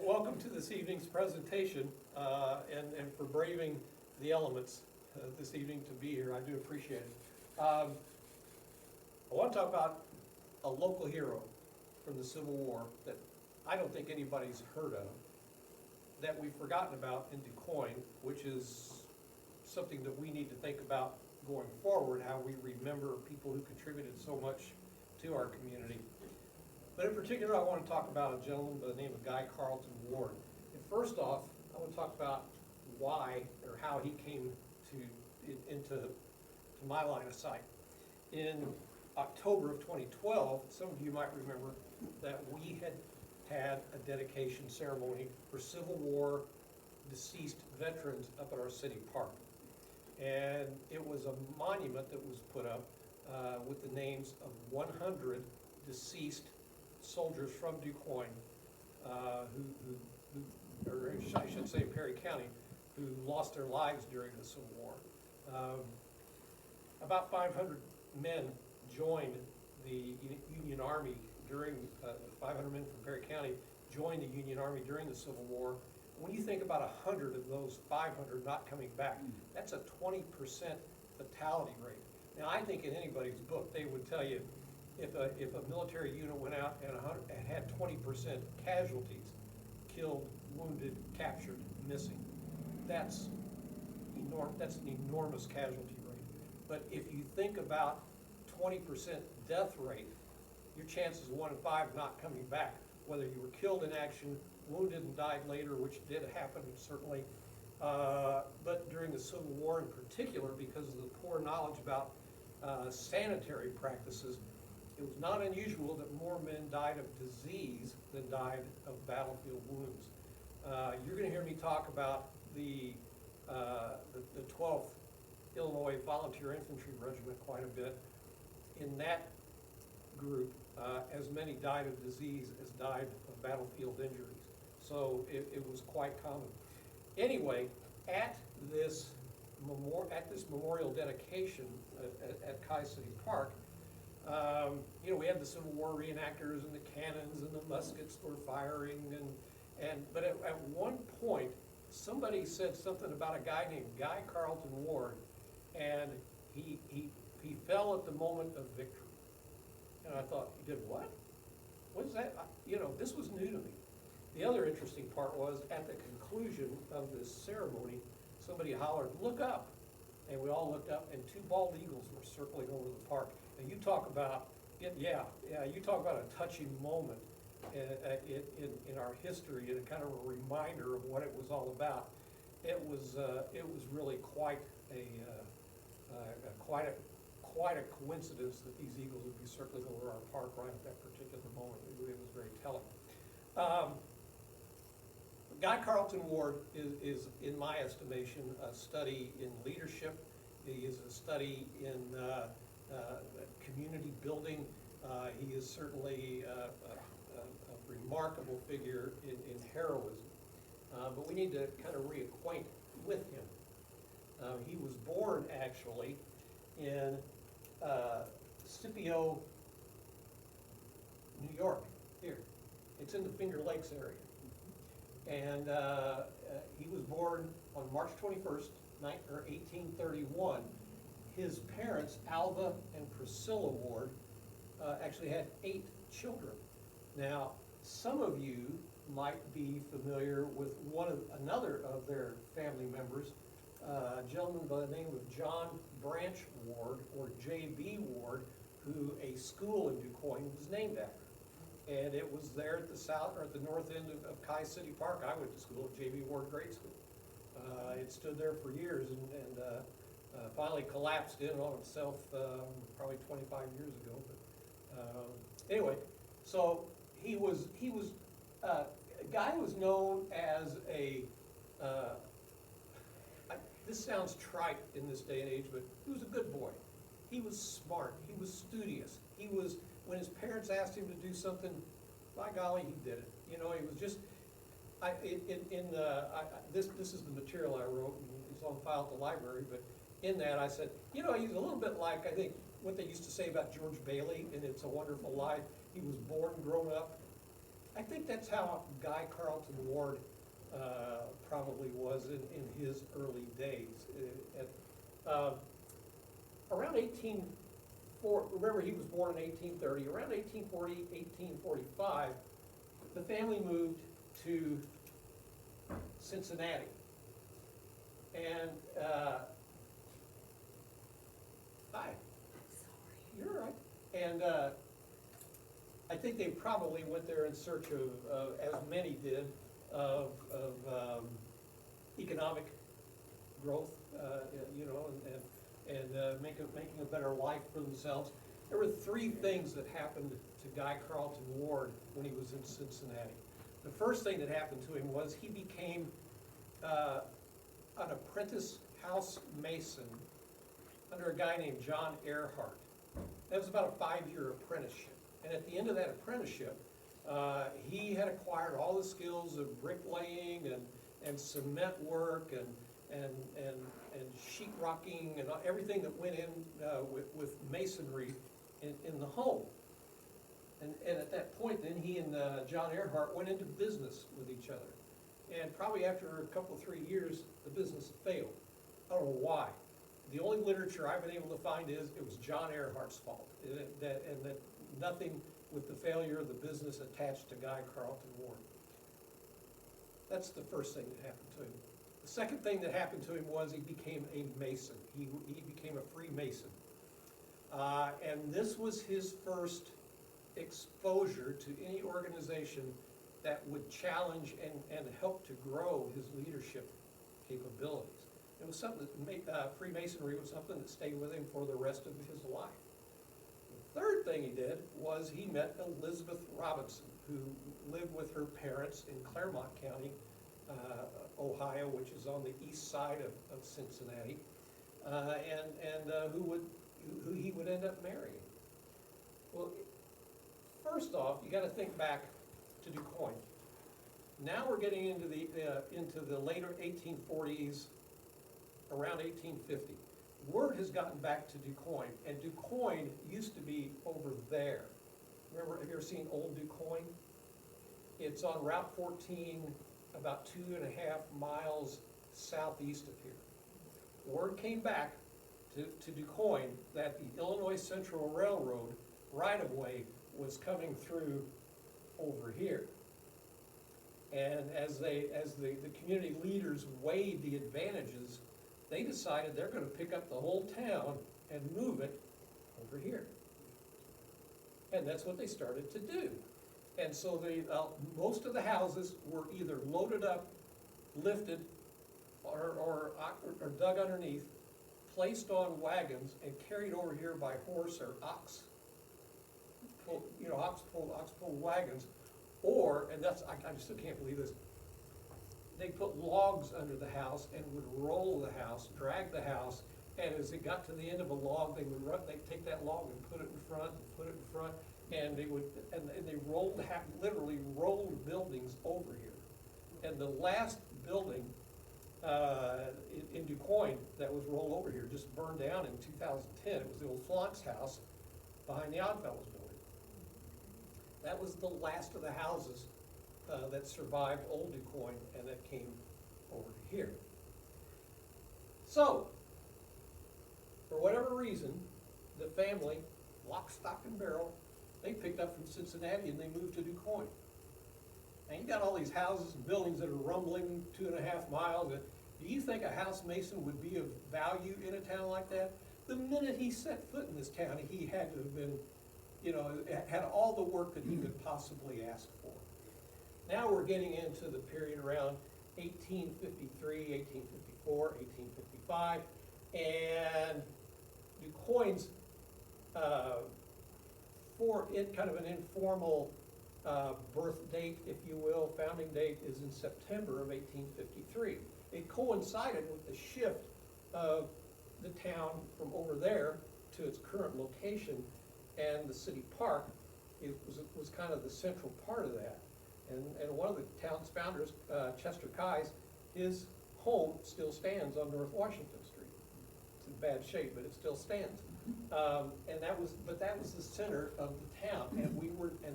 Welcome to this evening's presentation and for braving the elements this evening to be here. I do appreciate it. I want to talk about a local hero from the Civil War that I don't think anybody's heard of, that we've forgotten about in Quoin, which is something that we need to think about going forward, how we remember people who contributed so much to our community. But in particular, I want to talk about a gentleman by the name of Carlton Ward. And first off, I want to talk about why or how he came into my line of sight. In October of 2012, some of you might remember that we had a dedication ceremony for Civil War deceased veterans up at our city park. And it was a monument that was put up with the names of 100 deceased soldiers from Quoin, or I should say Perry County, who lost their lives during the Civil War. About 500 men joined the Union Army during, 500 men from Perry County joined the Union Army during the Civil War. When you think about 100 of those 500 not coming back, that's a 20% fatality rate. Now, I think in anybody's book, they would tell you if a military unit went out and had 20% casualties, killed, wounded, captured, missing, that's an enormous casualty rate. But if you think about 20% death rate, your chances of 1 in 5 not coming back, whether you were killed in action, wounded and died later, which did happen certainly, but during the Civil War in particular, because of the poor knowledge about sanitary practices, it was not unusual that more men died of disease than died of battlefield wounds. You're going to hear me talk about the 12th Illinois Volunteer Infantry Regiment quite a bit. In that group, as many died of disease as died of battlefield injuries. So it was quite common. Anyway, at this memorial dedication at Kai City Park, we had the Civil War reenactors and the cannons and the muskets were firing, but at one point somebody said something about a guy named Carlton Ward, and he fell at the moment of victory. And I thought, he did what? What is that? This was new to me. The other interesting part was at the conclusion of this ceremony, somebody hollered, "Look up!" And we all looked up, and 2 bald eagles were circling over the park. And you talk about you talk about a touching moment in our history, and a kind of a reminder of what it was all about. It was really quite a coincidence that these eagles would be circling over our park right at that particular moment. It was very telling. Carlton Ward is, in my estimation, a study in leadership. He is a study in community building. He is certainly a remarkable figure in heroism. But we need to kind of reacquaint with him. He was born, actually, in Scipio, New York, here. It's in the Finger Lakes area. And he was born on March 21st, 1831. His parents, Alva and Priscilla Ward, actually had 8 children. Now, some of you might be familiar with another of their family members, a gentleman by the name of John Branch Ward, or J.B. Ward, who a school in Quoin was named after. And it was there at the north end of Kai City Park. I went to school at J.B. Ward Grade School. It stood there for years and finally collapsed in on itself probably 25 years ago. But anyway, so he was Guy was known as this sounds trite in this day and age, but he was a good boy. He was smart. He was studious. When his parents asked him to do something, by golly, he did it. He was just. This is the material I wrote, and it's on file at the library. But in that, I said, he's a little bit like, I think, what they used to say about George Bailey in It's a Wonderful Life. He was born, grown up, I think that's how Guy Carlton Ward probably was in his early days. Around remember he was born in 1830, around 1840, 1845, the family moved to Cincinnati. And, hi. Sorry. You're all right. And I think they probably went there in search of as many did, of economic growth, you know, and making a better life for themselves. There were three things that happened to Guy Carlton Ward when he was in Cincinnati. The first thing that happened to him was he became an apprentice house mason under a guy named John Earhart. That was about a 5-year apprenticeship. And at the end of that apprenticeship, he had acquired all the skills of bricklaying and cement work and sheetrocking and everything that went in with masonry in the home. And at that point, then he and John Earhart went into business with each other. And probably after a couple, 3 years, the business failed. I don't know why. The only literature I've been able to find is it was John Earhart's fault, and that nothing with the failure of the business attached to Guy Carlton Ward. That's the first thing that happened to him. The second thing that happened to him was he became a Mason. He became a Freemason. And this was his first exposure to any organization that would challenge and help to grow his leadership capabilities. It was something that Freemasonry was something that stayed with him for the rest of his life. The third thing he did was he met Elizabeth Robinson, who lived with her parents in Claremont County, Ohio, which is on the east side of Cincinnati, and who he would end up marrying. Well, first off, you got to think back to DuQuoin. Now we're getting into the later 1840s, around 1850. Word has gotten back to DuQuoin, and DuQuoin used to be over there. Remember, have you ever seen Old DuQuoin? It's on Route 14, about 2.5 miles southeast of here. Word came back to DuQuoin that the Illinois Central Railroad right-of-way was coming through over here. And as the community leaders weighed the advantages, they decided they're going to pick up the whole town and move it over here. And that's what they started to do. And so most of the houses were either loaded up, lifted, or dug underneath, placed on wagons, and carried over here by horse or ox. Ox-pulled wagons. Or, and that's, I still can't believe this, they put logs under the house and would roll the house, drag the house, and as it got to the end of a log, they'd take that log and put it in front, and they would, and they literally rolled buildings over here. And the last building in DuQuoin that was rolled over here just burned down in 2010. It was the old Flant's house behind the Oddfellows building. That was the last of the houses that survived Old DuQuoin and that came over to here. So, for whatever reason, the family, lock, stock, and barrel, they picked up from Cincinnati and they moved to DuQuoin. And you got all these houses and buildings that are rumbling 2.5 miles. Do you think a house mason would be of value in a town like that? The minute he set foot in this town, he had to have been, had all the work that he could possibly ask for. Now we're getting into the period around 1853, 1854, 1855, and DuQuoin's kind of an informal birth date, if you will, founding date is in September of 1853. It coincided with the shift of the town from over there to its current location, and the city park was kind of the central part of that. And one of the town's founders, Chester Keyes, his home still stands on North Washington Street. It's in bad shape, but it still stands. And that was the center of the town, and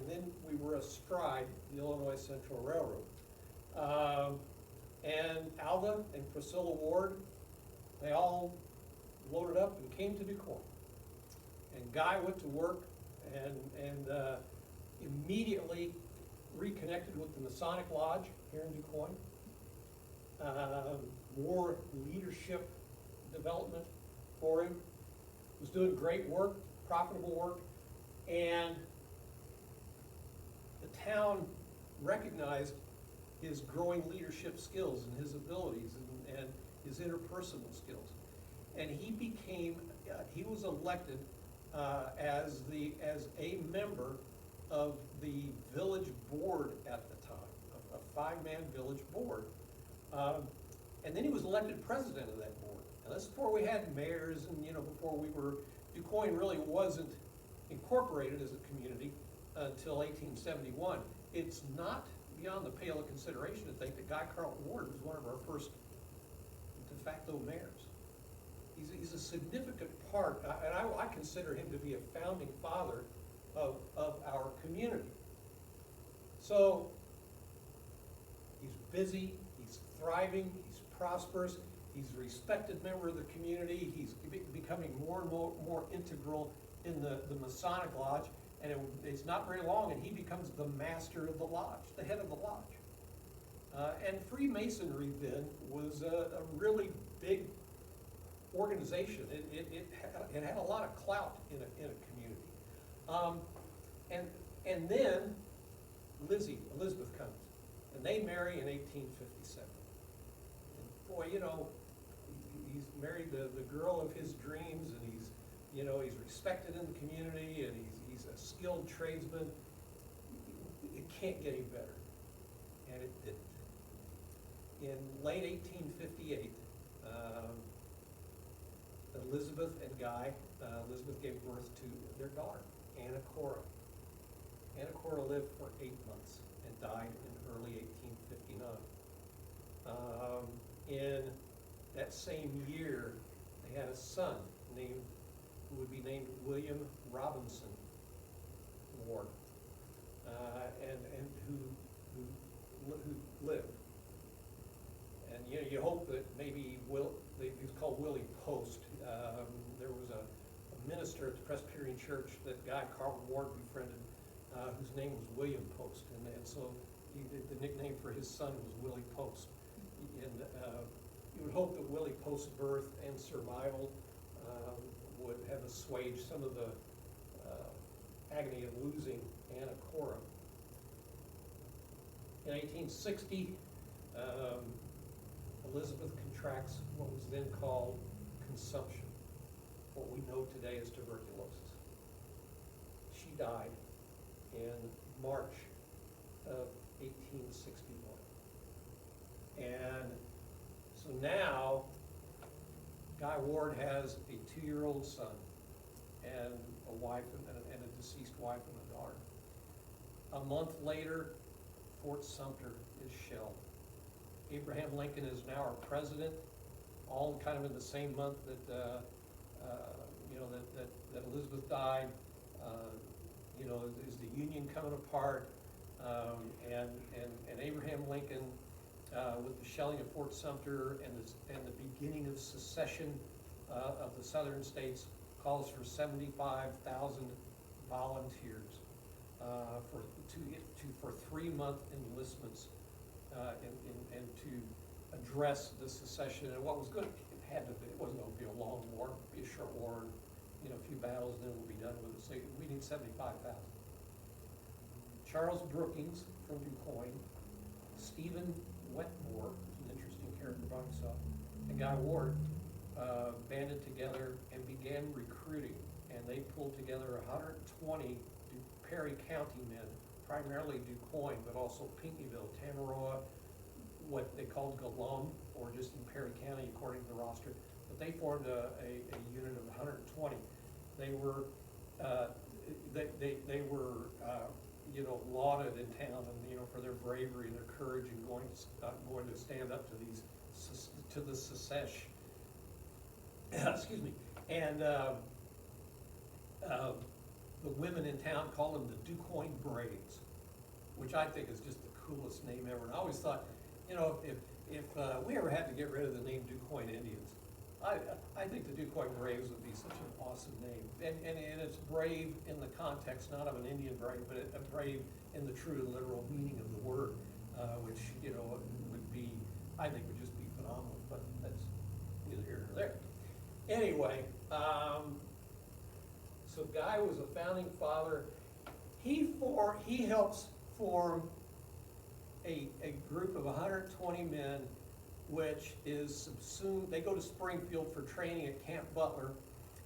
then we were astride the Illinois Central Railroad. And Alva and Priscilla Ward, they all loaded up and came to DuQuoin. And Guy went to work and immediately reconnected with the Masonic Lodge here in DuQuoin. More leadership development for him. Was doing great work, profitable work, and the town recognized his growing leadership skills and his abilities and his interpersonal skills. And he was elected as a member of the village board at the time, a five-man village board. And then he was elected president of that board. Now, that's before we had mayors and, before DuQuoin really wasn't incorporated as a community until 1871. It's not beyond the pale of consideration to think that Guy Carlton Ward was one of our first de facto mayors. He's a significant part, and I consider him to be a founding father of our community. So he's busy, he's thriving, he's prosperous, he's a respected member of the community, he's becoming more and more integral in the Masonic Lodge, and it's not very long and he becomes the master of the lodge, the head of the lodge. And Freemasonry then was a really big organization. It had a lot of clout in a community. And then Elizabeth comes, and they marry in 1857. And boy, he's married the girl of his dreams, and he's respected in the community, and he's a skilled tradesman. It can't get any better, and it didn't. In late 1858, Elizabeth and Guy, Elizabeth gave birth to their daughter, Anna Cora. Anna Cora lived for 8 months and died in early 1859. In that same year, they had a son who would be named William Robinson Ward, and who lived. And you hope that maybe he was called Willie Post. There was a minister at the Presbyterian Church that Guy Carlton Ward befriended, whose name was William Post, and so the nickname for his son was Willie Post. And you would hope that Willie Post's birth and survival would have assuaged some of the agony of losing Anna Cora. In 1860, Elizabeth contracts what was then called consumption, what we know today as tuberculosis. She died in March of 1861. And so now, Guy Ward has a 2-year-old son and a wife and a deceased wife and a daughter. A month later, Fort Sumter is shelled. Abraham Lincoln is now our president, all kind of in the same month that Elizabeth died. Is the Union coming apart? And Abraham Lincoln, with the shelling of Fort Sumter and the beginning of secession of the southern states, calls for 75,000 volunteers for 3-month enlistments and to address the secession and what was going to it wasn't going to be a long war, it would be a short war, and a few battles, and then we'll be done with it. So we need 75,000. Charles Brookings from DuQuoin, Stephen Wetmore, who's an interesting character by himself, and Guy Ward banded together and began recruiting, and they pulled together 120 Perry County men, primarily DuQuoin, but also Pinckneyville, Tamaroa, what they called Galum, or just in Perry County according to the roster. But they formed a unit of 120. They were lauded in town, and for their bravery and their courage in going to stand up to the secession. Excuse me. And the women in town call them the Quoin Braves, which I think is just the coolest name ever. And I always thought, you know, if we ever had to get rid of the name Quoin Indians, I think the Quoin Braves would be such an awesome name. And it's brave in the context, not of an Indian brave, but a brave in the true and literal meaning of the word, which, you know, would be, I think would just be phenomenal, but that's neither here nor there. Anyway, so Guy was a founding father. He helps form a group of 120 men, which is subsumed. They go to Springfield for training at Camp Butler.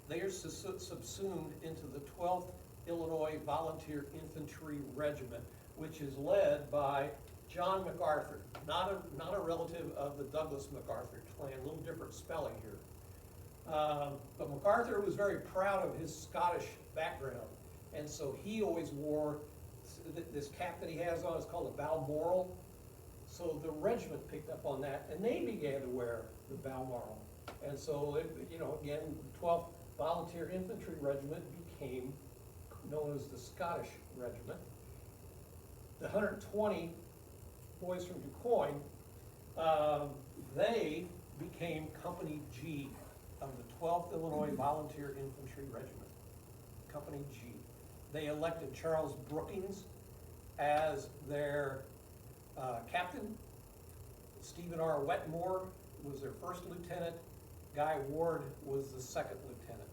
They are subsumed into the 12th Illinois Volunteer Infantry Regiment, which is led by John MacArthur, not a relative of the Douglas MacArthur clan, a little different spelling here. But MacArthur was very proud of his Scottish background, and so he always wore this cap that he has on. Is called a Balmoral. So the regiment picked up on that, and they began to wear the Balmoral. And so, you know, again, the 12th Volunteer Infantry Regiment became known as the Scottish Regiment. The 120 boys from Quoin, they became Company G of the 12th Illinois Volunteer Infantry Regiment, Company G. They elected Charles Brookings as their captain. Stephen R. Wetmore was their first lieutenant. Guy Ward was the second lieutenant.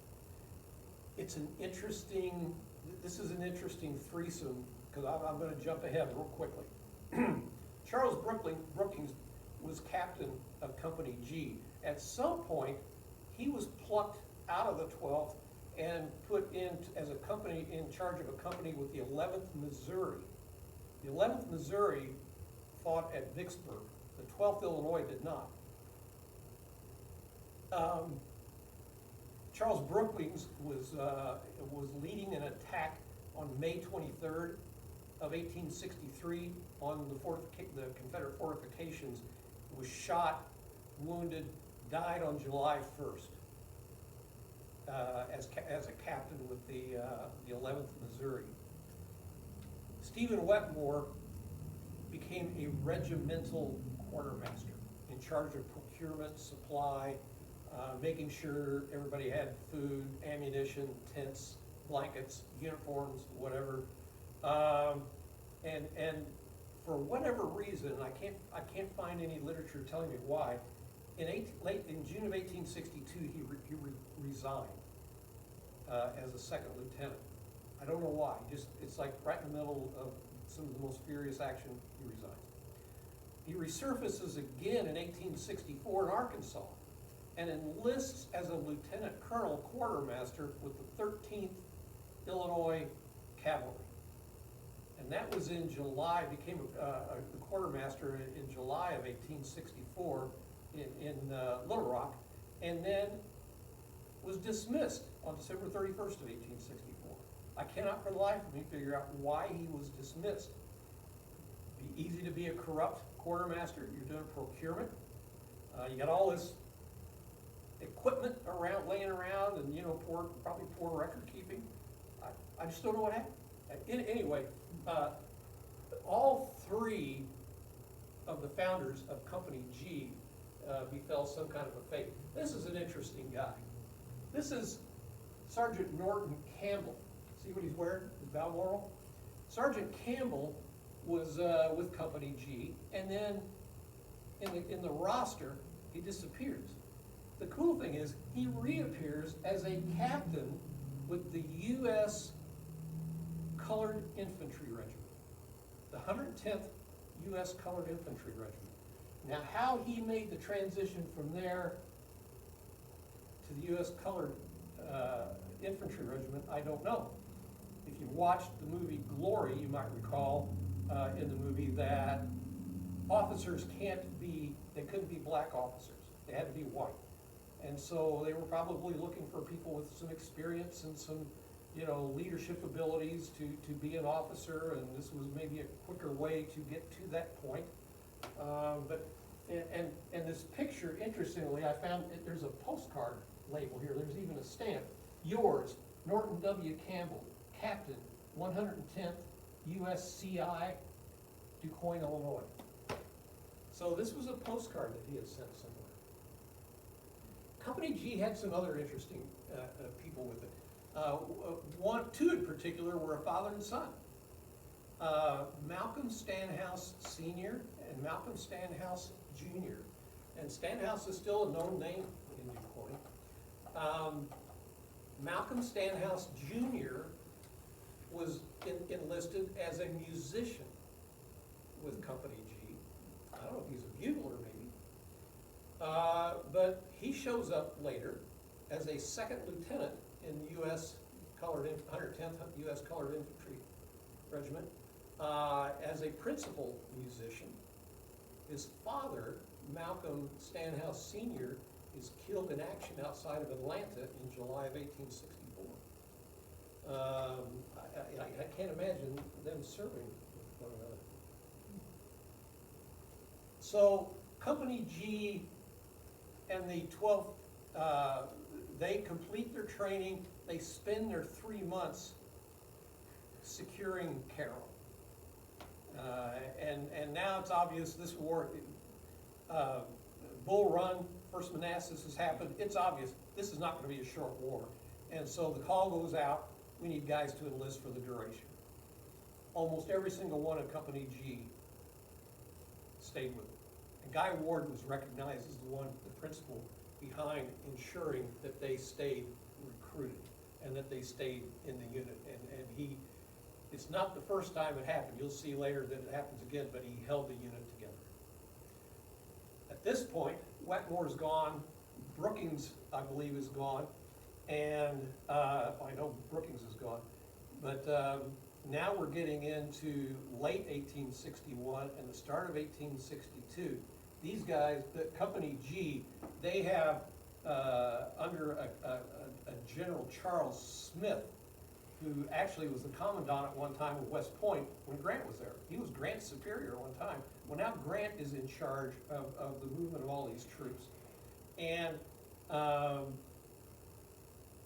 It's an interesting, this is an interesting threesome, because I'm going to jump ahead real quickly. Charles Brookings was captain of Company G. At some point, he was plucked out of the 12th and put in as a company, in charge of a company with the 11th Missouri. The 11th Missouri fought at Vicksburg. The 12th Illinois did not. Charles Brookings was leading an attack on May 23rd of 1863 on the Confederate fortifications, was shot, wounded, died on July 1st as a captain with the 11th Missouri. Stephen Wetmore became a regimental quartermaster in charge of procurement, supply, making sure everybody had food, ammunition, tents, blankets, uniforms, whatever. And for whatever reason, I can't find any literature telling me why. In June of 1862, he resigned as a second lieutenant. I don't know why. It's like right in the middle of some of the most furious action, he resigns. He resurfaces again in 1864 in Arkansas and enlists as a lieutenant colonel quartermaster with the 13th Illinois Cavalry. And that was in July, became the quartermaster in July of 1864 in Little Rock, and then was dismissed on December 31st of 1864. I cannot for the life of me figure out why he was dismissed. It'd be easy to be a corrupt quartermaster. You're doing procurement. You got all this equipment laying around, and you know, probably poor record keeping. I just don't know what happened. Anyway, all three of the founders of Company G befell some kind of a fate. This is an interesting guy. This is Sergeant Norton Campbell. See what he's wearing? His Balmoral. Sergeant Campbell was with Company G, and then in the roster, he disappears. The cool thing is, he reappears as a captain with the U.S. Colored Infantry Regiment, the 110th U.S. Colored Infantry Regiment. Now, how he made the transition from there to the U.S. Colored Infantry Regiment, I don't know. If you watched the movie Glory, you might recall in the movie that officers they couldn't be black officers. They had to be white. And so they were probably looking for people with some experience and some, you know, leadership abilities to be an officer, and this was maybe a quicker way to get to that point. And this picture, interestingly, I found there's a postcard label here. There's even a stamp. Yours, Norton W. Campbell, Captain, 110th USCI, Quoin, Illinois. So this was a postcard that he had sent somewhere. Company G had some other interesting people with it. Two in particular were a father and son. Malcolm Stanhouse Sr. and Malcolm Stanhouse Jr. And Stanhouse is still a known name in New Quoin. Malcolm Stanhouse Jr. was enlisted as a musician with Company G. I don't know if he's a bugler maybe. But he shows up later as a second lieutenant in the 110th U.S. Colored Infantry Regiment, as a principal musician. His father, Malcolm Stanhouse Sr., is killed in action outside of Atlanta in July of 1864. I can't imagine them serving with one another. So Company G and the 12th, they complete their training. They spend their 3 months securing Carroll. And now it's obvious this war, Bull Run, First Manassas has happened. It's obvious this is not going to be a short war. And so the call goes out, we need guys to enlist for the duration. Almost every single one of Company G stayed with it. And Guy Ward was recognized as the principal behind ensuring that they stayed recruited and that they stayed in the unit. And he, it's not the first time it happened. You'll see later that it happens again, but he held the unit together. At this point, Wetmore's gone, Brookings, I believe, is gone, and I know Brookings is gone, but now we're getting into late 1861 and the start of 1862. These guys, the Company G, they have under a General Charles Smith, who actually was the commandant at one time of West Point when Grant was there. He was Grant's superior at one time. Well, now Grant is in charge of the movement of all these troops. And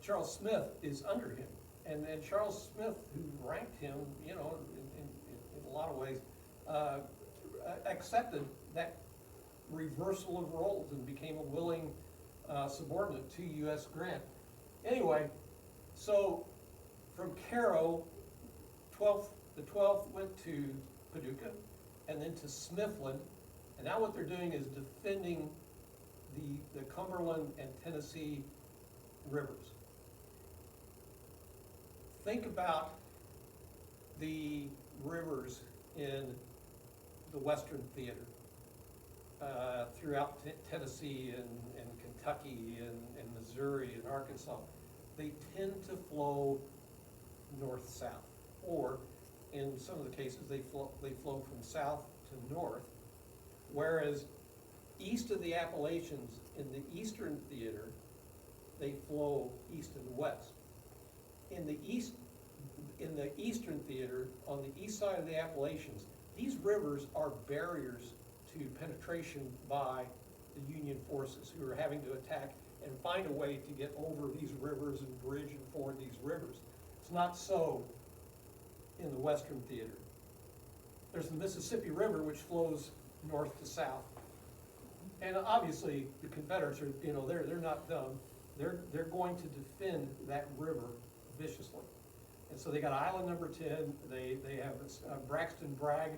Charles Smith is under him. And Charles Smith, who ranked him, you know, in a lot of ways, accepted that reversal of roles and became a willing subordinate to U.S. Grant. Anyway, so from Cairo, the 12th went to Paducah and then to Smithland, and now what they're doing is defending the Cumberland and Tennessee rivers. Think about the rivers in the Western Theater, throughout Tennessee and Kentucky and Missouri and Arkansas. They tend to flow north-south, or in some of the cases they flow from south to north, whereas east of the Appalachians in the Eastern Theater, they flow east and west. In the Eastern Theater, on the east side of the Appalachians, these rivers are barriers to penetration by the Union forces who are having to attack and find a way to get over these rivers and bridge and ford these rivers. It's not so in the Western Theater. There's the Mississippi River, which flows north to south. And obviously the Confederates are, you know, they're not dumb. They're going to defend that river viciously. And so they got Island Number 10. They have Braxton Bragg.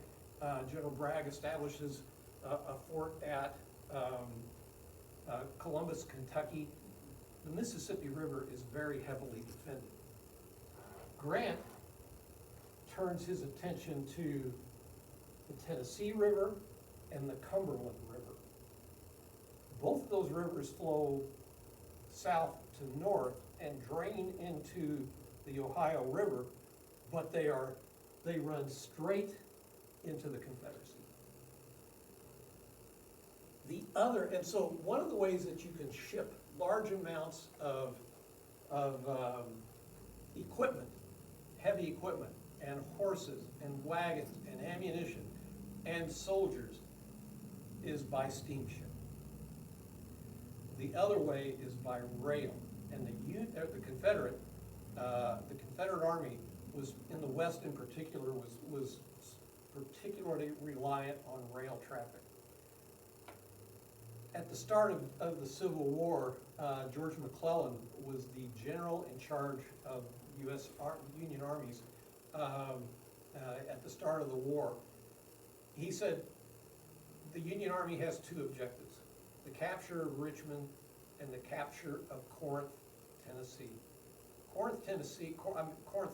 General Bragg establishes a fort at Columbus, Kentucky. The Mississippi River is very heavily defended. Grant turns his attention to the Tennessee River and the Cumberland River. Both of those rivers flow south to north and drain into the Ohio River, but they run straight into the Confederacy. And so one of the ways that you can ship large amounts of equipment, heavy equipment, and horses, and wagons, and ammunition, and soldiers is by steamship. The other way is by rail. And the Confederate the Confederate Army was, in the West in particular, was particularly reliant on rail traffic. At the start of the Civil War, George McClellan was the general in charge of Union armies at the start of the war. He said the Union Army has two objectives: the capture of Richmond and the capture of Corinth, Tennessee. Corinth,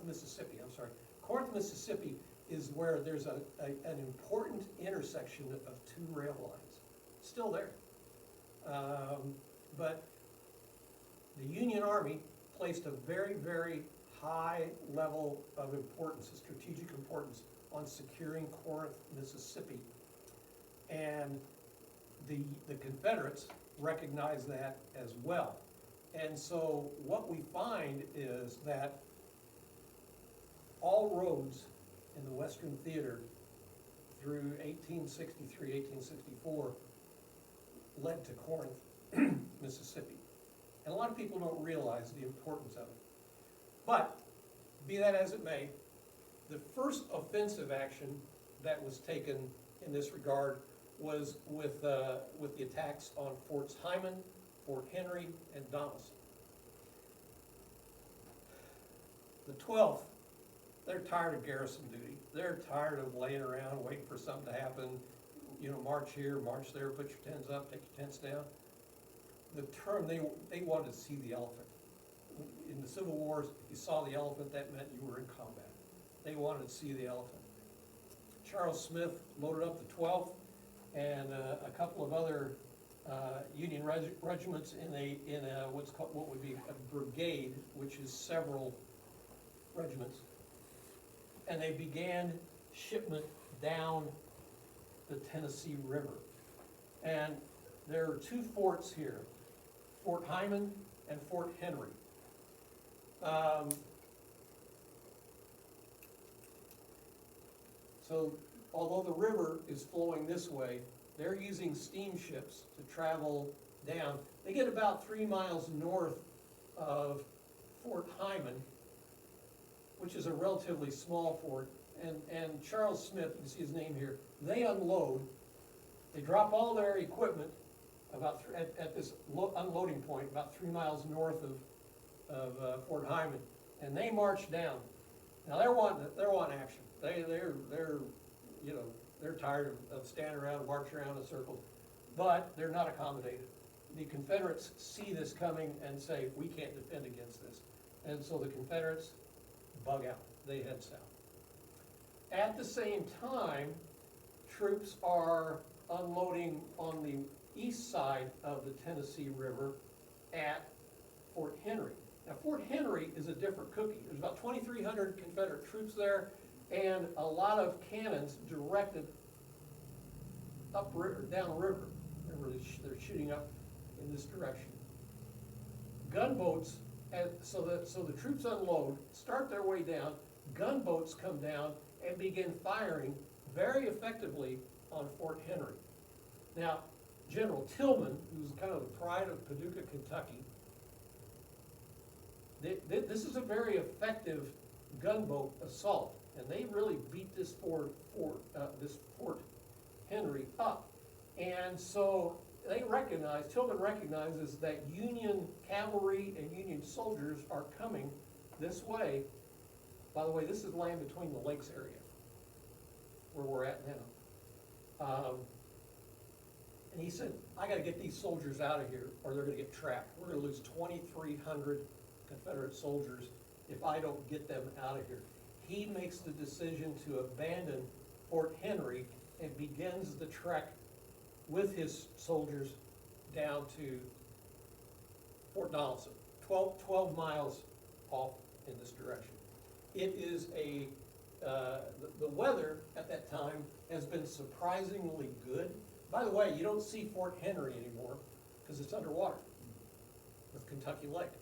Mississippi, I'm sorry. Corinth, Mississippi is where there's an important intersection of two rail lines. Still there. But the Union Army placed a very, very high level of importance, a strategic importance, on securing Corinth, Mississippi. And the Confederates recognized that as well. And so what we find is that all roads in the Western Theater through 1863, 1864 led to Corinth, Mississippi. And a lot of people don't realize the importance of it. But, be that as it may, the first offensive action that was taken in this regard was with the attacks on Forts Heiman, Fort Henry, and Donelson. The 12th, they're tired of garrison duty. They're tired of laying around waiting for something to happen. You know, march here, march there, put your tents up, take your tents down. The term, they wanted to see the elephant. In the Civil Wars, if you saw the elephant, that meant you were in combat. They wanted to see the elephant. Charles Smith loaded up the 12th and a couple of other Union regiments in what would be a brigade, which is several regiments, and they began shipment down the Tennessee River. And there are two forts here, Fort Heiman and Fort Henry. So although the river is flowing this way, they're using steamships to travel down. They get about 3 miles north of Fort Heiman, which is a relatively small fort, and Charles Smith, you can see his name here, they unload, they drop all their equipment at this unloading point about 3 miles north of Fort Heiman, and they march down. Now they're wanting action. They're tired of standing around and marching around in circles, but they're not accommodated. The Confederates see this coming and say, we can't defend against this. And so the Confederates bug out. They head south. At the same time, troops are unloading on the east side of the Tennessee River at Fort Henry. Now, Fort Henry is a different cookie. There's about 2,300 Confederate troops there, and a lot of cannons directed downriver. Remember, they're shooting up in this direction. Gunboats, so the troops unload, start their way down. Gunboats come down and begin firing very effectively on Fort Henry. Now, General Tillman, who's kind of the pride of Paducah, Kentucky, this is a very effective gunboat assault, and they really beat this Fort Henry up. And so Tillman recognizes that Union cavalry and Union soldiers are coming this way. By the way, this is land between the lakes area, where we're at now. And he said, I gotta get these soldiers out of here or they're gonna get trapped. We're gonna lose 2,300 Confederate soldiers if I don't get them out of here. He makes the decision to abandon Fort Henry and begins the trek with his soldiers down to Fort Donelson, 12 miles off in this direction. It is the weather at that time has been surprisingly good. By the way, you don't see Fort Henry anymore because it's underwater with Kentucky Lake.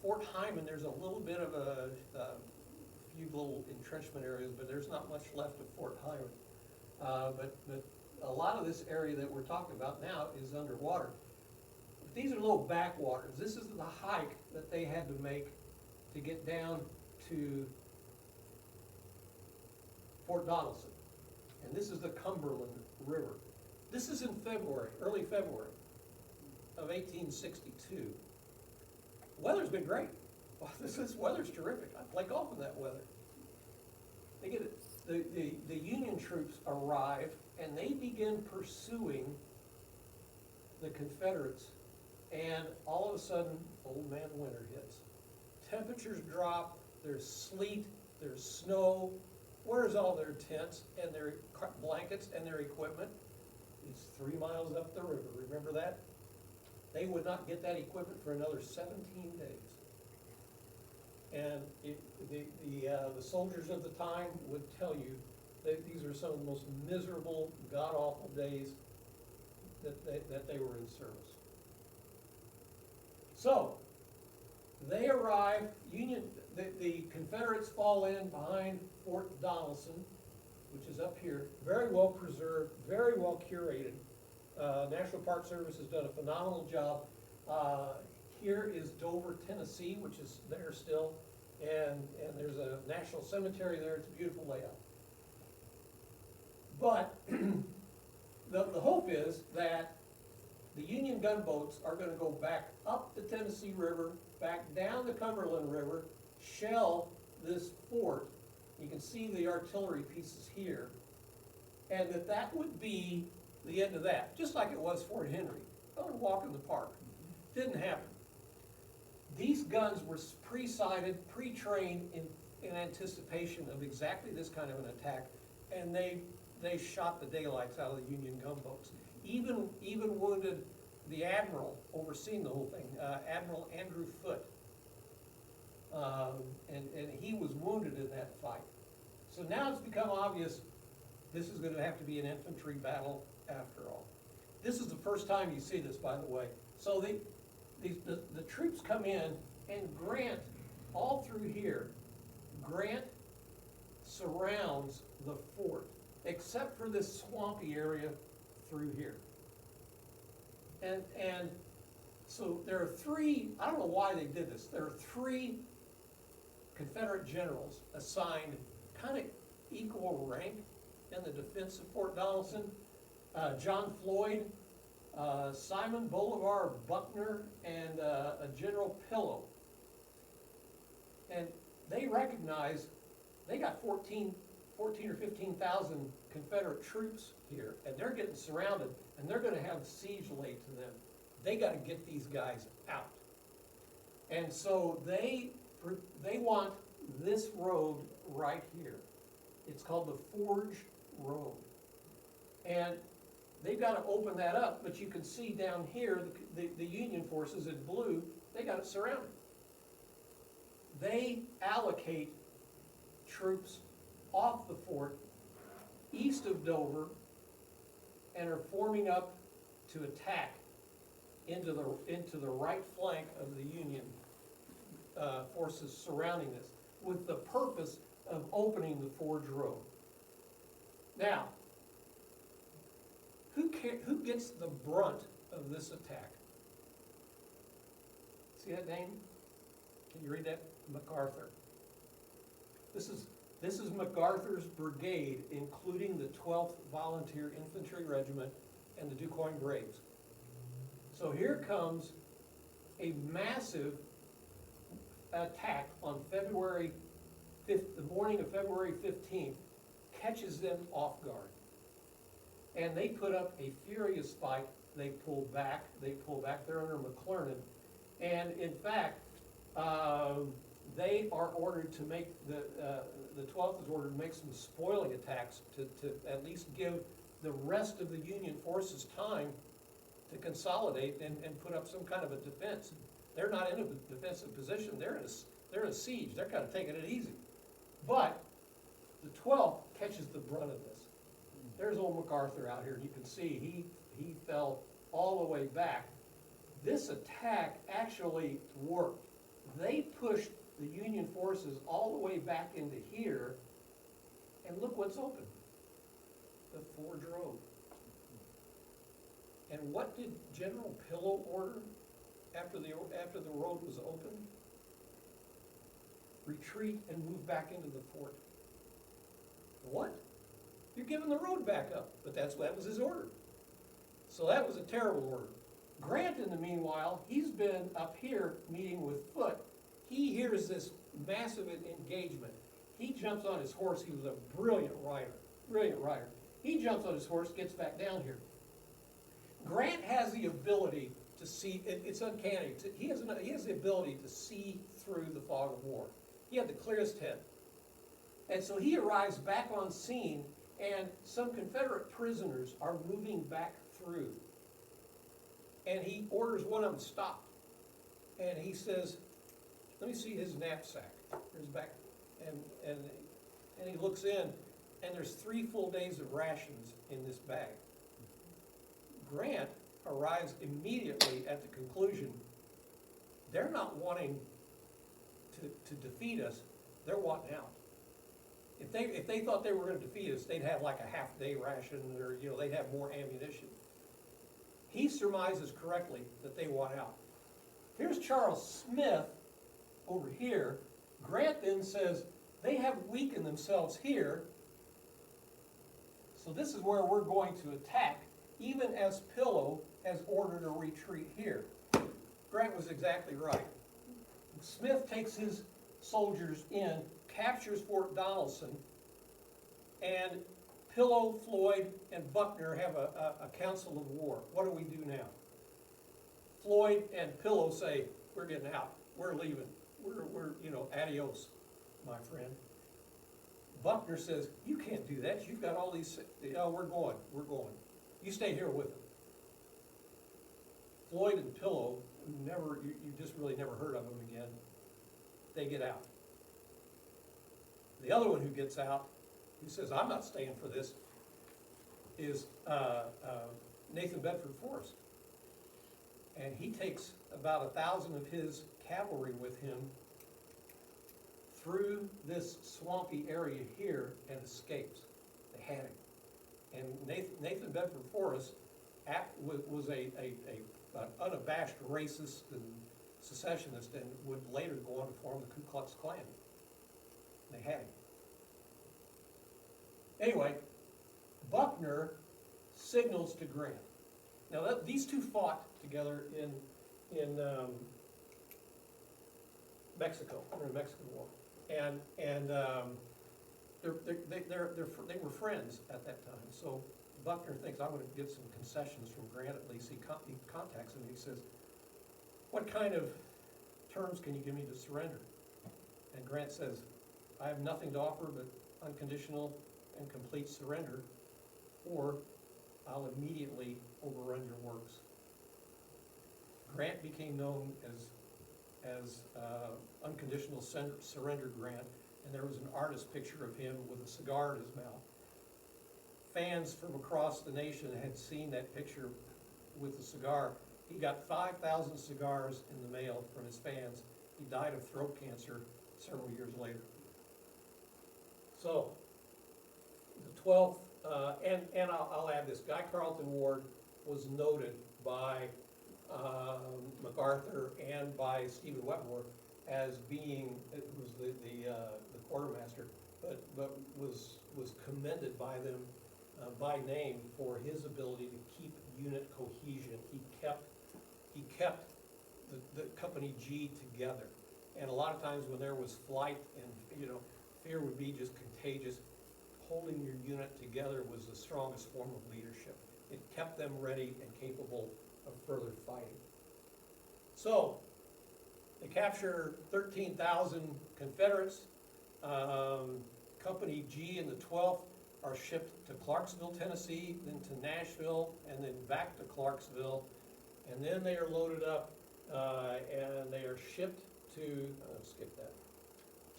Fort Heiman, there's a little bit of a few little entrenchment areas, but there's not much left of Fort Heiman. But a lot of this area that we're talking about now is underwater. These are little backwaters. This is the hike that they had to make to get down to Fort Donelson. And this is the Cumberland River. This is in February, early February of 1862. Weather's been great. Wow, this weather's terrific. I play golf in that weather. They get it. The Union troops arrive and they begin pursuing the Confederates, and all of a sudden, old man winter hits. Temperatures drop, there's sleet, there's snow. Where's all their tents and their blankets and their equipment? It's 3 miles up the river, remember that? They would not get that equipment for another 17 days. And the soldiers of the time would tell you that these are some of the most miserable, god-awful days that they were in service. So, they arrive, the Confederates fall in behind Fort Donelson, which is up here, very well preserved, very well curated. National Park Service has done a phenomenal job. Here is Dover, Tennessee, which is there still, and there's a national cemetery there. It's a beautiful layout. But the hope is that the Union gunboats are going to go back up the Tennessee River, back down the Cumberland River, shell this fort. You can see the artillery pieces here, and that would be the end of that, just like it was Fort Henry. Go and walk in the park. Didn't happen. These guns were pre-sighted, pre-trained in anticipation of exactly this kind of an attack, and they shot the daylights out of the Union gunboats. Even wounded the admiral overseeing the whole thing, Admiral Andrew Foote, and he was wounded in that fight. So now it's become obvious this is going to have to be an infantry battle after all. This is the first time you see this, by the way. So the troops come in, and Grant, all through here, Grant surrounds the fort, except for this swampy area through here. And so there are three, I don't know why they did this, there are three Confederate generals assigned kind of equal rank in the defense of Fort Donelson. John Floyd, Simon Bolivar Buckner, and a General Pillow. And they recognize they got 14 or 15,000 Confederate troops here, and they're getting surrounded, and they're going to have siege laid to them. They got to get these guys out. And so they want this road right here. It's called the Forge Road. And they've got to open that up, but you can see down here, the Union forces in blue, they got it surrounded. They allocate troops off the fort, east of Dover, and are forming up to attack into the right flank of the Union forces surrounding this, with the purpose of opening the Forge Road. Now, who gets the brunt of this attack? See that name? Can you read that? MacArthur. This is MacArthur's brigade, including the 12th Volunteer Infantry Regiment and the Quoin Braves. So here comes a massive attack on February 5th, the morning of February 15th, catches them off guard. And they put up a furious fight. They pull back, they're under McClernand. And in fact, they are ordered to make, the 12th is ordered to make some spoiling attacks to at least give the rest of the Union forces time to consolidate and put up some kind of a defense. They're not in a defensive position, they're in a siege, they're kind of taking it easy. But the 12th catches the brunt of this. There's old MacArthur out here, and you can see he fell all the way back. This attack actually worked. They pushed the Union forces all the way back into here, and look what's open. The Forge Road. And what did General Pillow order after the road was opened? retreat and move back into the fort. What? You're giving the road back up, but that was his order. So that was a terrible order. Grant, in the meanwhile, he's been up here meeting with Foote. He hears this massive engagement. He jumps on his horse. He was a brilliant rider. He jumps on his horse, gets back down here. Grant has the ability to see, it's uncanny. He has the ability to see through the fog of war. He had the clearest head. And so he arrives back on scene, and some Confederate prisoners are moving back through. And he orders one of them stopped. And he says, let me see his knapsack. There's back. And he looks in, and there's 3 full days of rations in this bag. Grant arrives immediately at the conclusion, they're not wanting to defeat us, they're wanting out. If they thought they were going to defeat us, they'd have like a half-day ration, or they'd have more ammunition. He surmises correctly that they want out. Here's Charles Smith over here. Grant then says they have weakened themselves here, so this is where we're going to attack, even as Pillow has ordered a retreat here. Grant was exactly right. Smith takes his soldiers in, captures Fort Donelson, and Pillow, Floyd, and Buckner have a council of war. What do we do now? Floyd and Pillow say, we're getting out. We're leaving. We're adios, my friend. Buckner says, you can't do that. You've got all these, we're going. You stay here with them. Floyd and Pillow, you just really never heard of them again. They get out. The other one who gets out, who says, I'm not staying for this, is Nathan Bedford Forrest. And he takes about 1,000 of his cavalry with him through this swampy area here and escapes. They had him. And Nathan Bedford Forrest was an unabashed racist and secessionist, and would later go on to form the Ku Klux Klan. They had him. Anyway, Buckner signals to Grant. Now these two fought together in Mexico, during the Mexican War, and they were friends at that time. So Buckner thinks, I'm going to get some concessions from Grant at least. He contacts him and he says, what kind of terms can you give me to surrender? And Grant says, I have nothing to offer but unconditional and complete surrender, or I'll immediately overrun your works. Grant became known as unconditional surrender Grant, and there was an artist picture of him with a cigar in his mouth. Fans from across the nation had seen that picture with the cigar. He got 5,000 cigars in the mail from his fans. He died of throat cancer several years later. So, the 12th, and I'll add this, Guy Carlton Ward was noted by MacArthur and by Stephen Wetmore as being, it was the quartermaster, but was commended by them by name for his ability to keep unit cohesion. He kept the Company G together. And a lot of times when there was flight and fear would be just contagious, holding your unit together was the strongest form of leadership. It kept them ready and capable of further fighting. So, they capture 13,000 Confederates. Company G and the 12th are shipped to Clarksville, Tennessee, then to Nashville, and then back to Clarksville. And then they are loaded up and they are shipped to,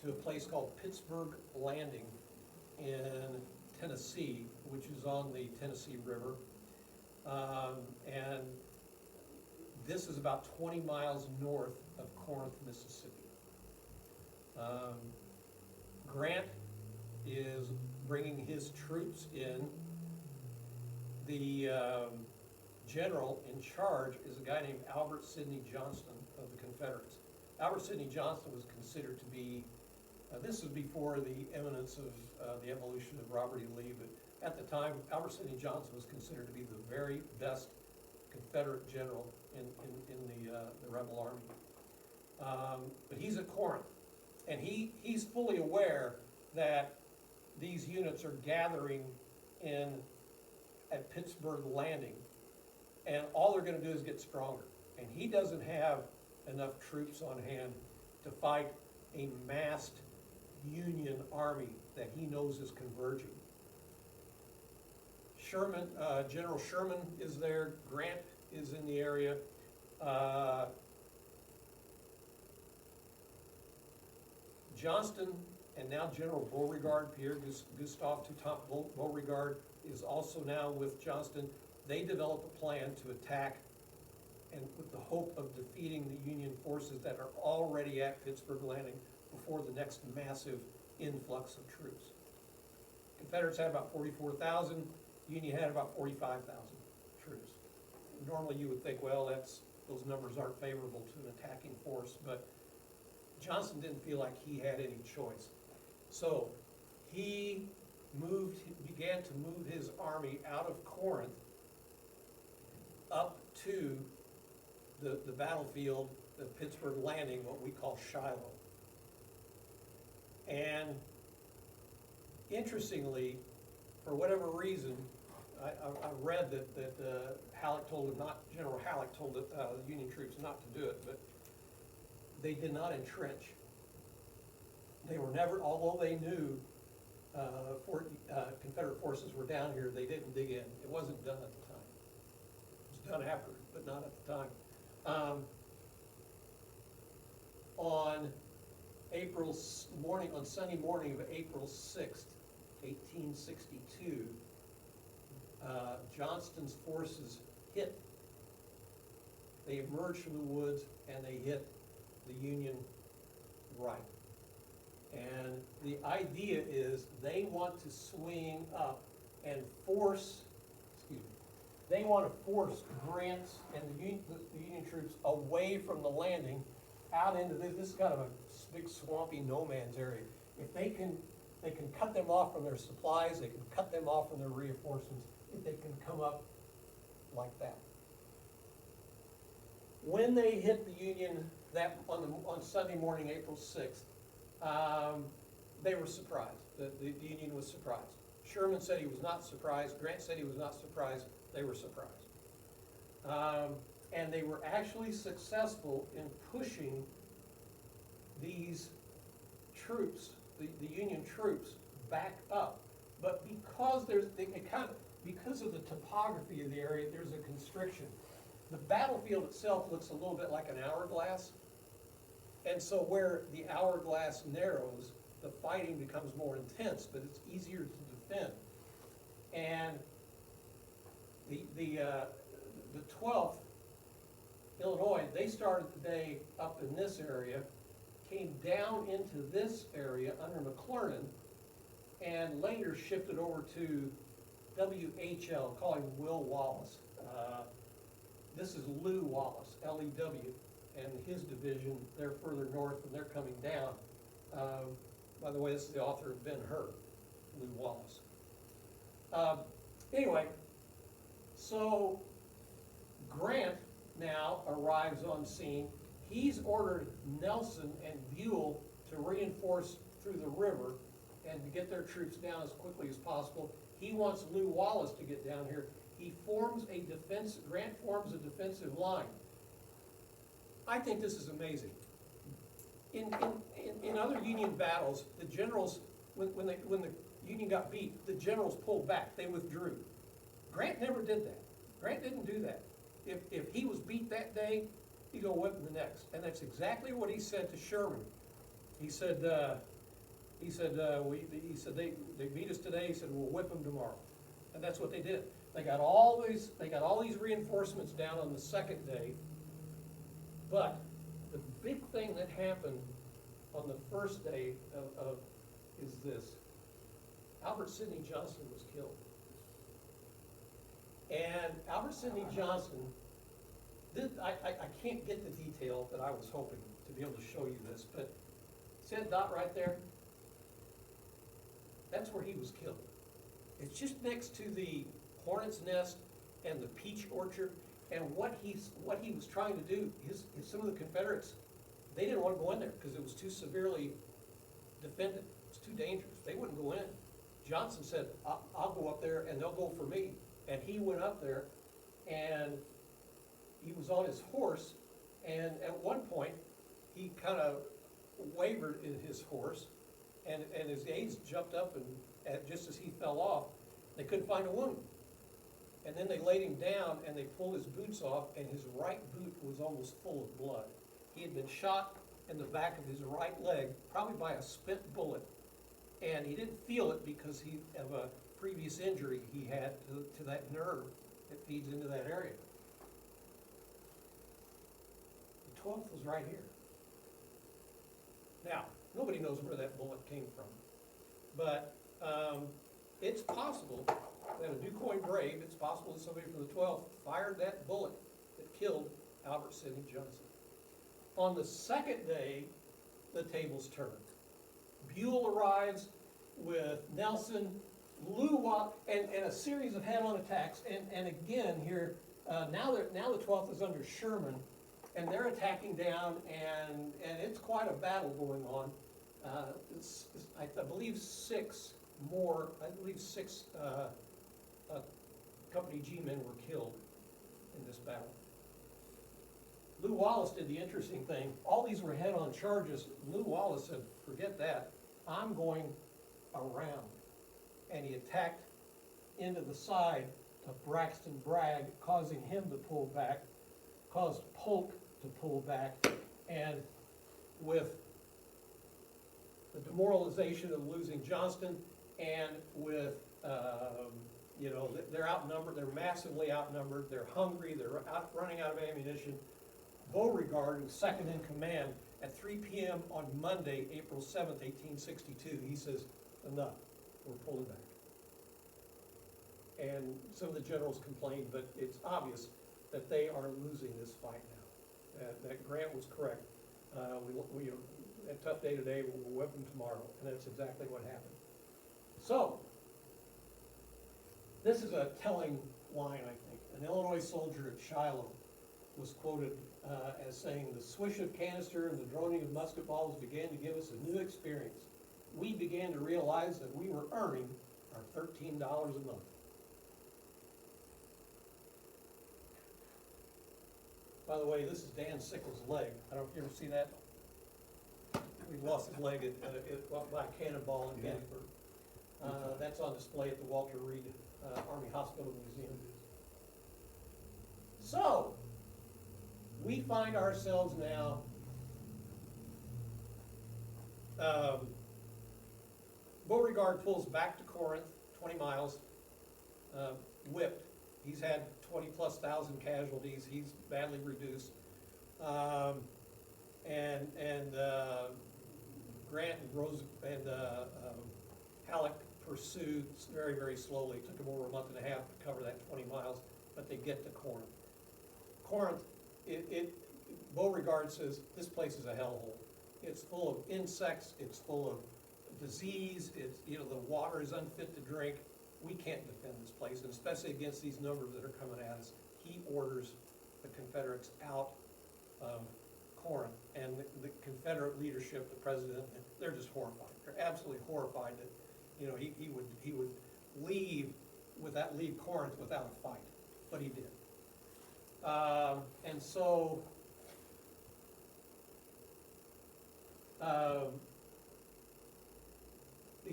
to a place called Pittsburgh Landing in Tennessee, which is on the Tennessee River. And this is about 20 miles north of Corinth, Mississippi. Grant is bringing his troops in. The general in charge is a guy named Albert Sidney Johnston of the Confederates. Albert Sidney Johnston was considered to be This is before the eminence of the evolution of Robert E. Lee, but at the time, Albert Sidney Johnston was considered to be the very best Confederate general in the rebel army. But he's at Corinth, and he's fully aware that these units are gathering at Pittsburgh Landing, and all they're gonna do is get stronger. And he doesn't have enough troops on hand to fight a massed Union army that he knows is converging. Sherman, General Sherman is there, Grant is in the area. Johnston and now General Beauregard, Pierre Gustave Toutant Beauregard, is also now with Johnston. They develop a plan to attack, and with the hope of defeating the Union forces that are already at Pittsburgh Landing before the next massive influx of troops. Confederates had about 44,000, Union had about 45,000 troops. Normally you would think, well, those numbers aren't favorable to an attacking force, but Johnston didn't feel like he had any choice. So he began to move his army out of Corinth up to the battlefield of Pittsburgh Landing, what we call Shiloh. And interestingly, for whatever reason, I read that Halleck told him not, General Halleck told the Union troops not to do it, but they did not entrench. They were never, although they knew Confederate forces were down here, they didn't dig in. It wasn't done at the time. It was done after, but not at the time. On Sunday morning of April 6th, 1862, Johnston's forces hit. They emerged from the woods and they hit the Union right. And the idea is they want to swing up and they want to force Grant's and the Union troops away from the landing out into this is kind of a big swampy no man's area. If they can cut them off from their supplies, they can cut them off from their reinforcements, if they can come up like that. When they hit the Union on Sunday morning, April 6th, they were surprised. The Union was surprised. Sherman said he was not surprised. Grant said he was not surprised. They were surprised. And they were actually successful in pushing these troops, the Union troops, back up. But because because of the topography of the area, there's a constriction. The battlefield itself looks a little bit like an hourglass. And so where the hourglass narrows, the fighting becomes more intense, but it's easier to defend. And the 12th, Illinois, they started the day up in this area, came down into this area under McClernand, and later shifted over to WHL, calling Will Wallace. This is Lew Wallace, L-E-W, and his division, they're further north and they're coming down. By the way, this is the author of Ben-Hur, Lew Wallace. Anyway, so Grant now arrives on scene. He's ordered Nelson and Buell to reinforce through the river and to get their troops down as quickly as possible. He wants Lew Wallace to get down here. Grant forms a defensive line. I think this is amazing. In other Union battles, the generals, when the Union got beat, the generals pulled back, they withdrew. Grant never did that. Grant didn't do that. If he was beat that day, he'd go whip him the next. And that's exactly what he said to Sherman. He said they beat us today. He said we'll whip them tomorrow, and that's what they did. They got all these reinforcements down on the second day. But the big thing that happened on the first day is this: Albert Sidney Johnston was killed. And Albert Sidney Johnston, I can't get the detail that I was hoping to be able to show you this, but see that dot right there? That's where he was killed. It's just next to the hornet's nest and the peach orchard. And what he was trying to do, some of the Confederates, they didn't want to go in there because it was too severely defended. It's too dangerous. They wouldn't go in. Johnson said, I'll go up there and they'll go for me. And he went up there and he was on his horse, and at one point he kind of wavered in his horse, and his aides jumped up and just as he fell off, they couldn't find a wound. And then they laid him down and they pulled his boots off, and his right boot was almost full of blood. He had been shot in the back of his right leg, probably by a spent bullet, and he didn't feel it because of a previous injury he had to that nerve that feeds into that area. The 12th was right here. Now, nobody knows where that bullet came from, but it's possible that a Quoin brave, it's possible that somebody from the 12th fired that bullet that killed Albert Sidney Johnson. On the second day, the tables turned. Buell arrives with Nelson, and a series of head-on attacks. And again here, now the 12th is under Sherman, and they're attacking down, and it's quite a battle going on. I believe six Company G men were killed in this battle. Lew Wallace did the interesting thing. All these were head-on charges. Lew Wallace said, forget that, I'm going around. And he attacked into the side of Braxton Bragg, causing him to pull back, caused Polk to pull back, and with the demoralization of losing Johnston, and with they're outnumbered, they're massively outnumbered, they're hungry, they're running out of ammunition. Beauregard, who's second in command, at 3 p.m. on Monday, April 7th, 1862, he says, enough, we're pulling back. And some of the generals complained, but it's obvious that they are losing this fight now. That Grant was correct. We a tough day today, but we'll whip them tomorrow, and that's exactly what happened. So, this is a telling line, I think. An Illinois soldier at Shiloh was quoted as saying, the swish of canister and the droning of musket balls began to give us a new experience. We began to realize that we were earning our $13 a month. By the way, this is Dan Sickles' leg. I don't know if you ever see that. He lost his leg by a cannonball in Gettysburg. That's on display at the Walter Reed Army Hospital Museum. So, we find ourselves now Beauregard pulls back to Corinth, 20 miles, whipped. He's had 20,000+ casualties. He's badly reduced. Grant and Halleck pursued very, very slowly. It took them over a month and a half to cover that 20 miles, but they get to Corinth. Corinth, Beauregard says, this place is a hellhole. It's full of insects, it's full of disease, the water is unfit to drink. We can't defend this place, and especially against these numbers that are coming at us. He orders the Confederates out of Corinth, and the Confederate leadership, the president, they're just horrified. They're absolutely horrified that he would leave Corinth without a fight, but he did. And so the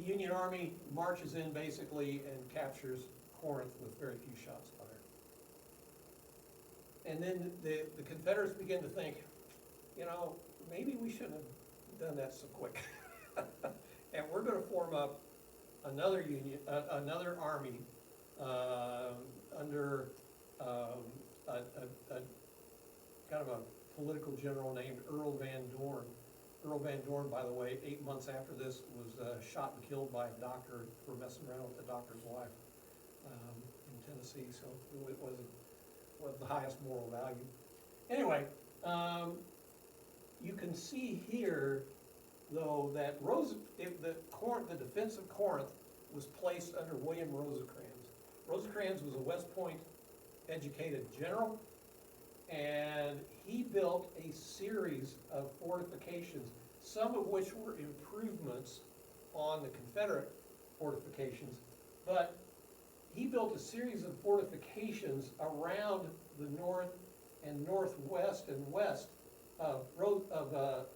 Union Army marches in basically and captures Corinth with very few shots fired. And then the Confederates begin to think, maybe we shouldn't have done that so quick. And we're going to form up another army under a kind of a political general named Earl Van Dorn. Earl Van Dorn, by the way, 8 months after this, was shot and killed by a doctor for messing around with the doctor's wife in Tennessee, so it wasn't of the highest moral value. Anyway, you can see here, though, that the defense of Corinth was placed under William Rosecrans. Rosecrans was a West Point educated general, and he built a series of fortifications, some of which were improvements on the Confederate fortifications, but he built a series of fortifications around the north and northwest and west of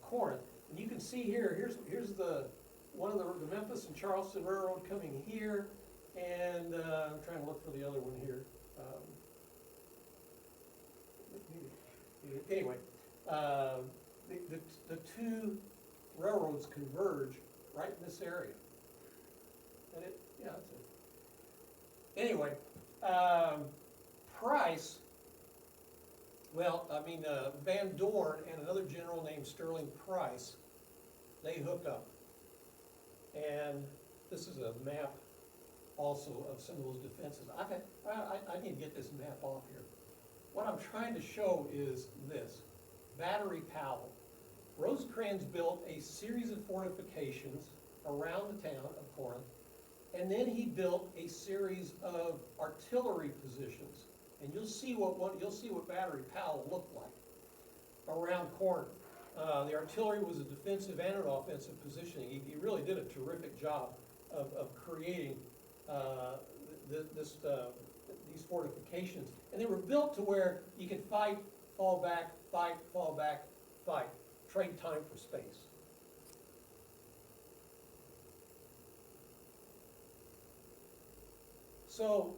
Corinth. And you can see here, here's the one of the Memphis and Charleston Railroad coming here, and I'm trying to look for the other one here. Anyway, the two railroads converge right in this area. And yeah, that's it. Anyway, Price, well, I mean, Van Dorn and another general named Sterling Price, they hooked up. And this is a map also of some of those defenses. I need to get this map off here. What I'm trying to show is this, Battery Powell. Rosecrans built a series of fortifications around the town of Corinth, and then he built a series of artillery positions. And you'll see what Battery Powell looked like around Corinth. The artillery was a defensive and an offensive positioning. He really did a terrific job of creating these fortifications. And they were built to where you could fight, fall back, fight. Trade time for space. So,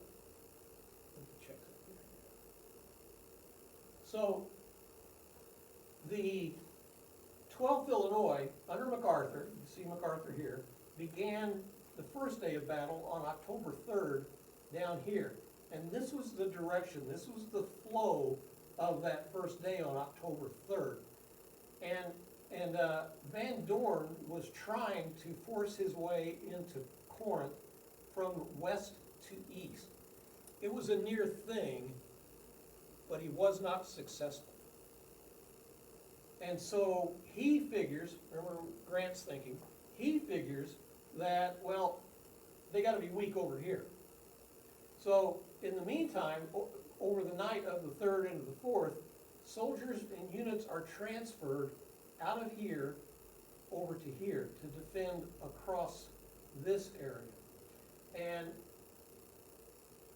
let me check something here. So, the 12th Illinois, under MacArthur, you can see MacArthur here, began the first day of battle on October 3rd down here. And this was the direction, this was the flow of that first day on October 3rd. And Van Dorn was trying to force his way into Corinth from west to east. It was a near thing, but he was not successful. And so he figures, remember Grant's thinking, he figures that, well, they got to be weak over here. So in the meantime, over the night of the 3rd into the 4th, soldiers and units are transferred out of here over to here to defend across this area. And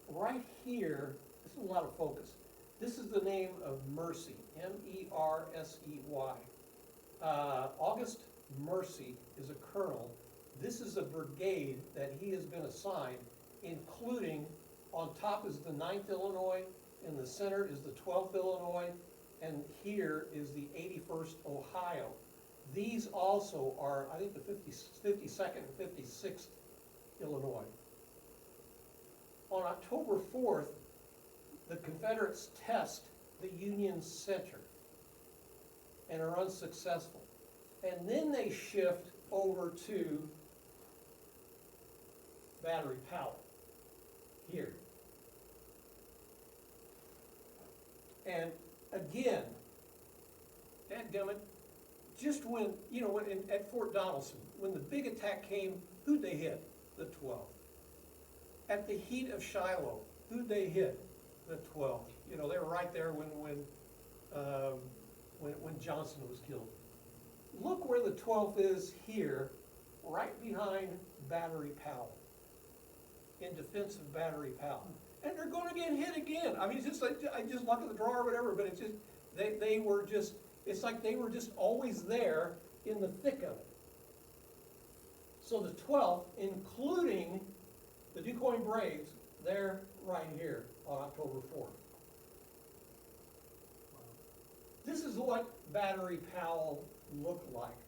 right here, this is a lot of focus. This is the name of Mercy, M-E-R-S-E-Y. August Mercy is a colonel. This is a brigade that he has been assigned, including, on top is the 9th Illinois, in the center is the 12th Illinois, and here is the 81st Ohio. These also are, I think, the 52nd and 56th Illinois. On October 4th, the Confederates test the Union center and are unsuccessful. And then they shift over to Battery Powell, here. And again, dadgummit, just when, at Fort Donelson, when the big attack came, who'd they hit? The 12th. At the heat of Shiloh, who'd they hit? The 12th. They were right there when Johnson was killed. Look where the 12th is here, right behind Battery Powell, in defense of Battery Powell. And they're going to get hit again. I mean, it's just like, I just look at the draw or whatever, but it's just, they were just, it's like they were just always there in the thick of it. So the 12th, including the Quoin Braves, they're right here on October 4th. This is what Battery Powell looked like.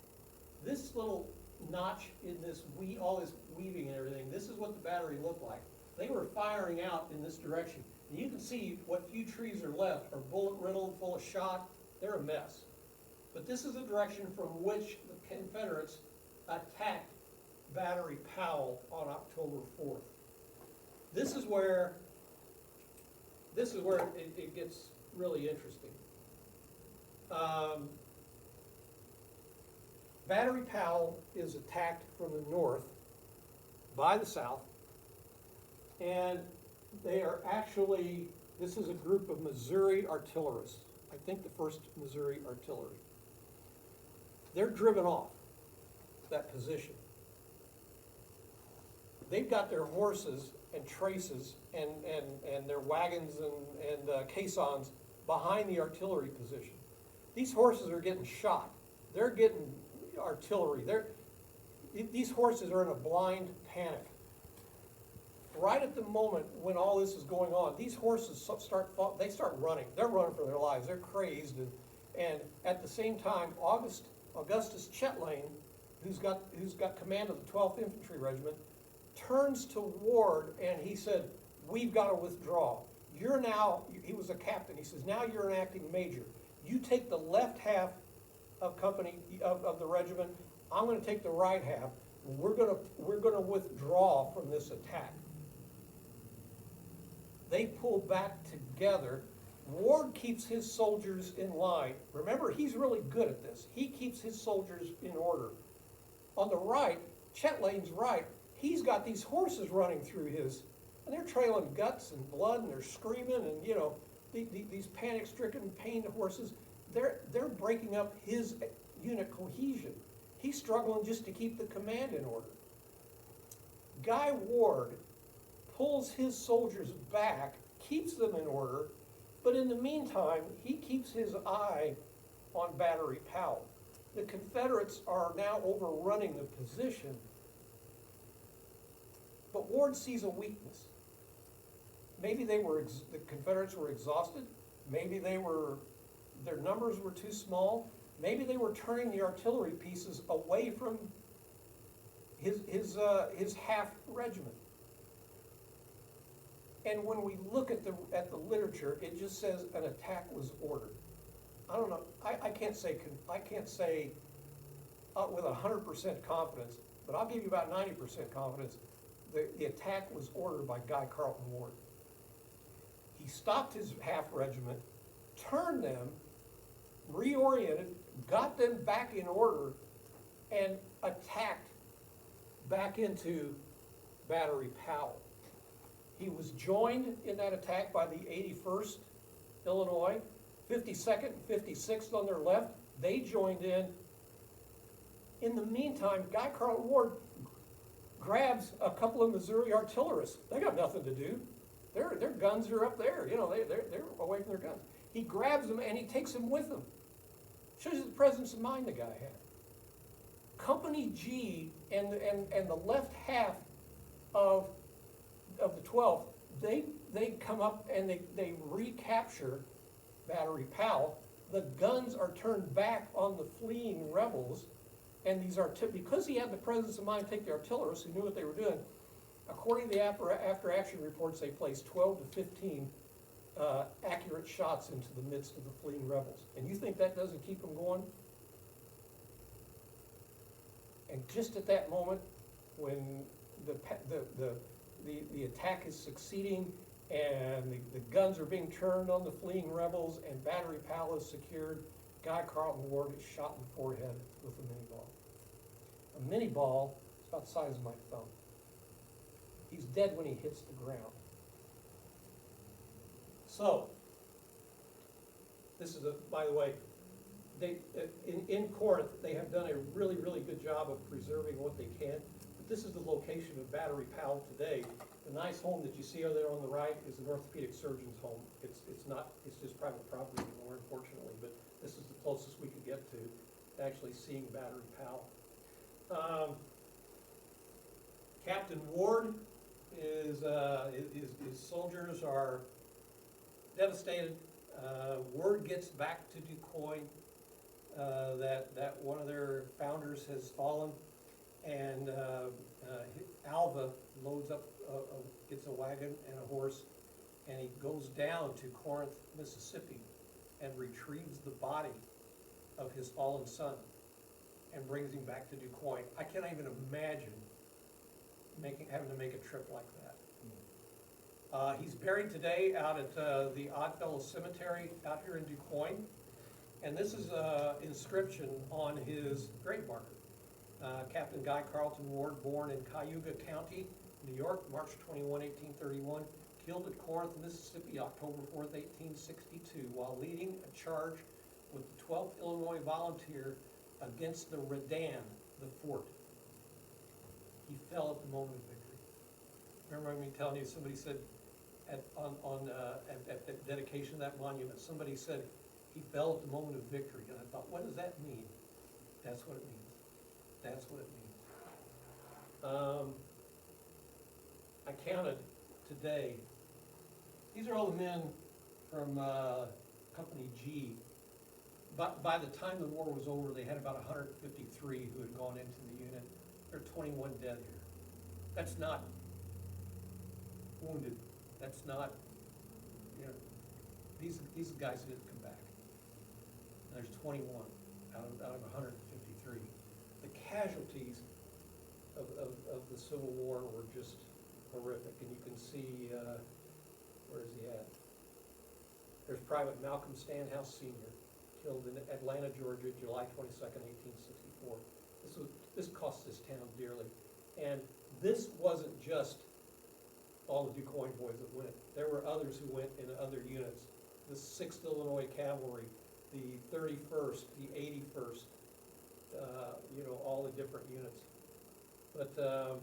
This little notch in this, all this weaving and everything, this is what the battery looked like. They were firing out in this direction. And you can see what few trees are left are bullet riddled, full of shot. They're a mess. But this is the direction from which the Confederates attacked Battery Powell on October 4th. This is where it gets really interesting. Battery Powell is attacked from the north by the South, and they are actually, this is a group of Missouri artillerists. I think the 1st Missouri Artillery. They're driven off that position. They've got their horses and traces and their wagons and caissons behind the artillery position. These horses are getting shot. They're getting artillery. These horses are in a blind panic. Right at the moment when all this is going on, these horses start running. They're running for their lives. They're crazed, and at the same time, Augustus Chetlain, who's got command of the 12th Infantry Regiment, turns to Ward and he said, "We've got to withdraw. You're now," he was a captain, he says, "now you're an acting major. You take the left half of the regiment. I'm going to take the right half. We're going to withdraw from this attack." They pull back together. Ward keeps his soldiers in line. Remember, he's really good at this. He keeps his soldiers in order. On the right, Chetlain's right, he's got these horses running through his, and they're trailing guts and blood, and they're screaming, and you know, these panic-stricken, pained horses, they're breaking up his unit cohesion. He's struggling just to keep the command in order. Guy Ward pulls his soldiers back, keeps them in order, but in the meantime, he keeps his eye on Battery Powell. The Confederates are now overrunning the position, but Ward sees a weakness. Maybe the Confederates were exhausted. Maybe their numbers were too small. Maybe they were turning the artillery pieces away from his half regiment. And when we look at the literature, it just says an attack was ordered. I don't know. I can't say with 100% confidence, but I'll give you about 90% confidence. The attack was ordered by Guy Carlton Ward. He stopped his half regiment, turned them, reoriented, got them back in order, and attacked back into Battery Powell. He was joined in that attack by the 81st Illinois, 52nd and 56th on their left. They joined in. In the meantime, Guy Carlton Ward grabs a couple of Missouri artillerists. They got nothing to do. Their guns are up there. You know, they're away from their guns. He grabs them and he takes them with him. Shows you the presence of mind the guy had. Company G and the left half of the 12th, they come up and they recapture Battery Powell. The guns are turned back on the fleeing rebels, and because he had the presence of mind to take the artillerists who knew what they were doing. According to the after-action reports, they placed 12 to 15 accurate shots into the midst of the fleeing rebels. And you think that doesn't keep them going? And just at that moment, when the attack is succeeding and the guns are being turned on the fleeing rebels and Battery Powell is secured, Guy Carlton Ward is shot in the forehead with a mini ball. A mini ball is about the size of my thumb. He's dead when he hits the ground. So, this is by the way, in Corinth, they have done a really, really good job of preserving what they can. But this is the location of Battery Powell today. The nice home that you see over there on the right is an orthopedic surgeon's home. It's just private property anymore, unfortunately, but this is the closest we could get to actually seeing Battery Powell. Captain Ward his soldiers are devastated. Word gets back to Quoin that one of their founders has fallen, and Alva loads up, gets a wagon and a horse, and he goes down to Corinth, Mississippi, and retrieves the body of his fallen son and brings him back to Quoin. I can't even imagine having to make a trip like that. He's buried today out at the Oddfellow Cemetery out here in Quoin, and this is an inscription on his grave marker. Captain Guy Carlton Ward, born in Cayuga County, New York, March 21, 1831, killed at Corinth, Mississippi, October 4th, 1862, while leading a charge with the 12th Illinois Volunteer against the Redan, the fort. He fell at the moment of victory. Remember me telling you, somebody said at the dedication of that monument, somebody said he fell at the moment of victory, and I thought, what does that mean? That's what it means. That's what it means. I counted today, these are all the men from Company G. But by the time the war was over, they had about 153 who had gone into the unit. There are 21 dead here. That's not wounded. That's not, you know, these guys didn't come back. There's 21 out of 153. The casualties of the Civil War were just horrific, and you can see, where is he at? There's Private Malcolm Stanhouse Sr., killed in Atlanta, Georgia, July 22nd, 1864. This cost this town dearly. And this wasn't just all the Quoin boys that went. There were others who went in other units. The 6th Illinois Cavalry, the 31st, the 81st, you know, all the different units. But the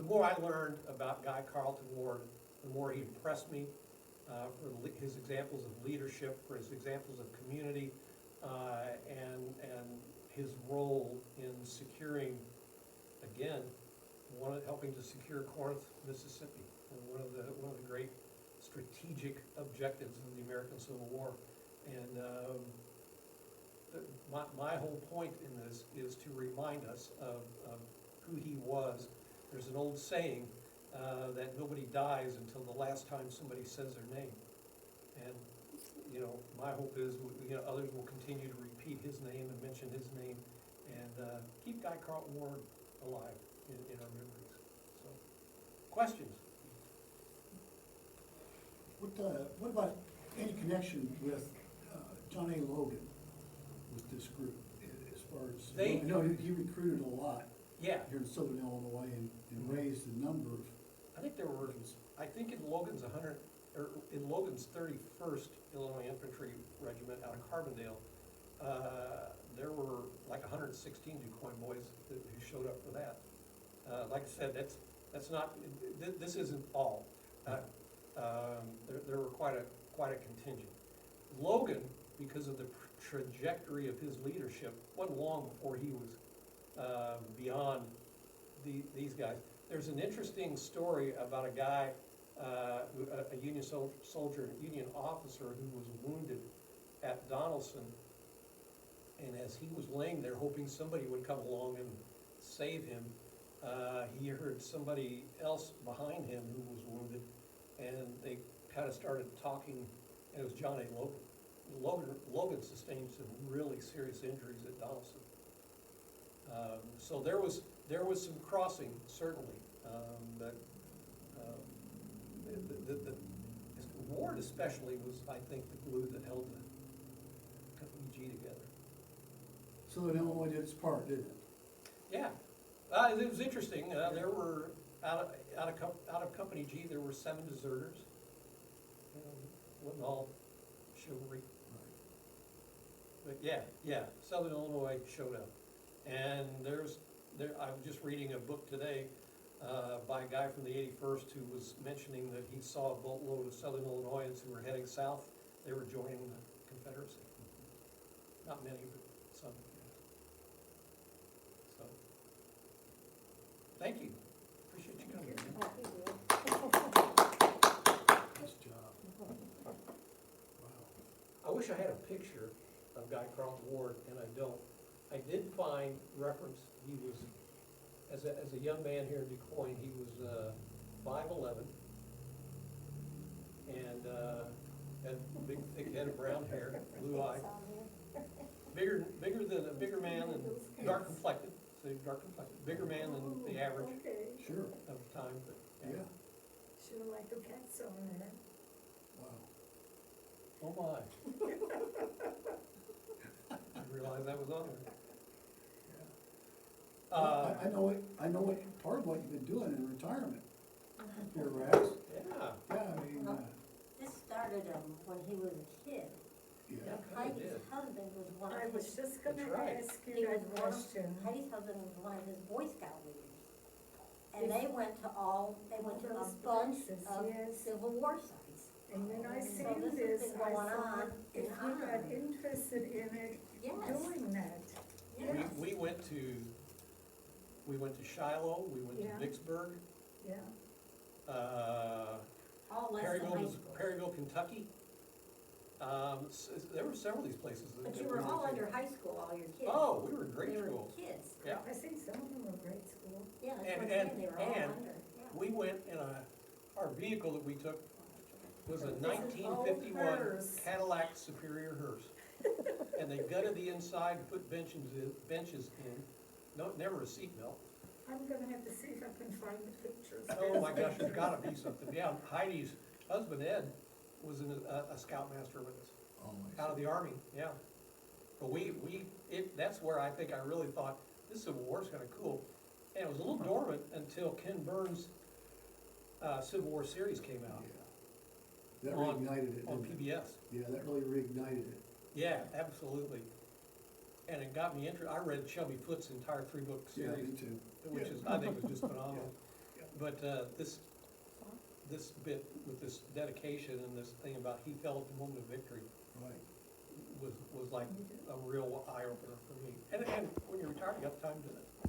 more I learned about Guy Carlton Ward, the more he impressed me for his examples of leadership, for his examples of community, and his role in securing, again, helping to secure Corinth, Mississippi, one of the great strategic objectives of the American Civil War. And my whole point in this is to remind us of who he was. There's an old saying that nobody dies until the last time somebody says their name. And, you know, my hope is, you know, others will continue to repeat his name and mention his name and keep Guy Carlton Ward alive in our memories. So, questions? What about any connection with John A. Logan with this group, as far as, I know he recruited a lot. Yeah. Here in Southern Illinois and raised the number of. I think there were, I think in Logan's 31st Illinois Infantry Regiment out of Carbondale, there were like 116 Quoin boys who showed up for that. Like I said, that's not, this isn't all. There were quite a contingent. Logan, because of the trajectory of his leadership, wasn't long before he was beyond these guys. There's an interesting story about a guy, a Union soldier, a Union officer who was wounded at Donelson, and as he was laying there hoping somebody would come along and save him, he heard somebody else behind him who was wounded, and they kind of started talking, and it was John A. Logan. Logan sustained some really serious injuries at Donelson. So there was some crossing, certainly, but the Ward especially was, I think, the glue that held the Company G together. Southern Illinois did its part, didn't it? Yeah, it was interesting. There were out of Company G, there were 7 deserters. Wasn't all chivalry. Right. But yeah, Southern Illinois showed up. And I was just reading a book today by a guy from the 81st who was mentioning that he saw a boatload of Southern Illinoisans who were heading south. They were joining the Confederacy. Not many, but some. So, thank you. Appreciate you coming. Nice job. Wow. I wish I had a picture of Guy Carlton Ward, and I don't. I did find reference. He was, as a young man here in Quoin, he was 5'11", and had a big, thick head of brown hair, blue eye, bigger man and dark complected. So dark complected, bigger man than the average Sure. of the time. But Yeah. Should have liked a cat song in it. Wow. oh my! I didn't realize that was on there. I know what, part of what you've been doing in retirement, here, Rex. Yeah, Yeah, I mean, This started when he was a kid. yeah. Heidi's husband was one I of was his, just gonna That's right. ask he you was that one of, question. Heidi's husband was one of his Boy Scout leaders. And Yes. they went to a Those bunch places, of yes. Civil War sites. And when I So seen this has this, been I going thought, on if and we got on. interested in it, Yes. doing that. Yes. we went to Shiloh, we went Yeah. to Vicksburg, Yeah, All less than high Perryville, school. Perryville, Kentucky. There were several of these places. But that you we were went all to. under high school, all your kids. Oh, we were in grade They were school, kids. yeah. I think some of them were grade school. Yeah, that's And- what I'm saying, and- they were all and under, yeah. We went in our vehicle that we took was a This is nineteen old fifty-one Hearse. Cadillac Superior hearse. And they gutted the inside, and put benches in, no, never a seatbelt. I'm gonna have to see if I can find the pictures. Oh my gosh, there's gotta be something, yeah, Heidi's husband Ed was a scoutmaster with us, Oh, out of the Army, yeah. But that's where I think I really thought, this Civil War's kinda cool. And it was a little dormant until Ken Burns' Civil War series came out That on- reignited it, on didn't it? PBS. Yeah, that really reignited it. Yeah, absolutely. And it got me interested, I read Shelby Foote's entire 3-book Yeah, series, me too. which Yeah. is, I think was just phenomenal. Yeah. But, this bit with this dedication and this thing about he fell at the moment of victory Right. was like a real eye opener for me. And when you're retired, you got the time to do it.